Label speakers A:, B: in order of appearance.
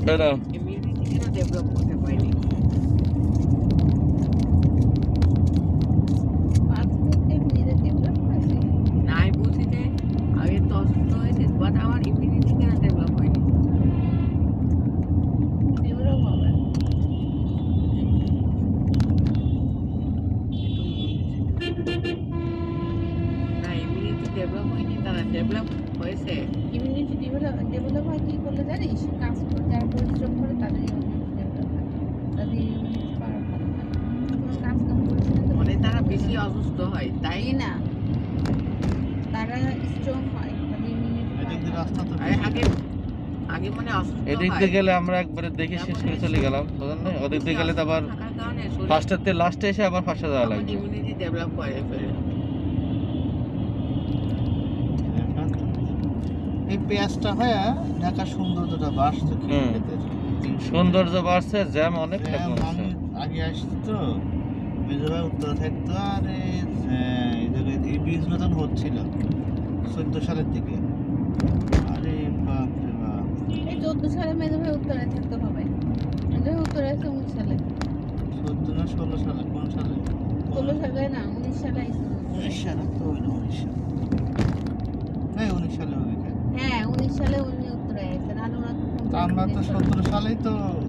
A: কেন
B: ইমিউনিটি কেন ডেভেলপ করতে পারিনি? নাই বলছি যে আগে তো অসুস্থ হয়েছে, বাট আমার ইমিউনিটি কেন ডেভেলপ হয়নি? না, ইমিউনিটি ডেভেলপ হয়নি, তারা ডেভেলপ হয়েছে।
C: ইমিউনিটি ডেভেলপ হয় কি করলে জানিস? কাজ করে যারা পরিশ্রম করে তাদের ইমিউনিটি ডেভেলপ হয়, তাদের ইমিউনিটি পাওয়ার ভালো হয়। কোনো কাজ কাম করছে না তো
B: মানে তারা বেশি অসুস্থ হয়, তাই
C: তাই না, তারা স্ট্রং হয়, তাদের ইমিউনিটি
D: এদিক দিয়ে রাস্তা তো
B: আরে আগে আগে মানে অসুস্থ
A: এদিক
B: হয়।
A: দিয়ে গেলে আমরা একবারে দেখে শেষ করে চলে গেলাম, বুঝলেন না? ওদিক দিয়ে গেলে তো আবার
B: থাকার কারণে শরীর
A: ফার্স্টের থেকে লাস্টে এসে আবার ফার্স্টে যাওয়া লাগবে।
B: ইমিউনিটি ডেভেলপ করে ফেলে।
D: এই পেঁয়াজটা হয় ঢাকা সৌন্দর্যটা বাড়ছে
A: হুম। সৌন্দর্য বাড়ছে, জ্যাম অনেক
D: জ্যাম,
A: এখন আছে।
D: আমি আগে আসছি তো মেজোভাই উত্তরে থাকতো, আর এই জায়গায় এই বীজ নতুন হচ্ছিল 14 সালের দিকে। আরে বাপ রে বাপ,
C: এই 14 সালে মেধাবী উত্তরে থাকতে হবে। মেধাবী উত্তরে আছে 19 সালে,
D: 14 না 16 সালে, কোন সালে?
C: 16 সালে না 19 সালে আইছে।
D: 19 সালে তো হইল, 19 সালে, হ্যাঁ 19 সালে ওইখানে।
C: হ্যাঁ 19 সালে উনি উত্তরে আইছেন, আর ওনাকে
D: আমরা তো 17 সালেই তো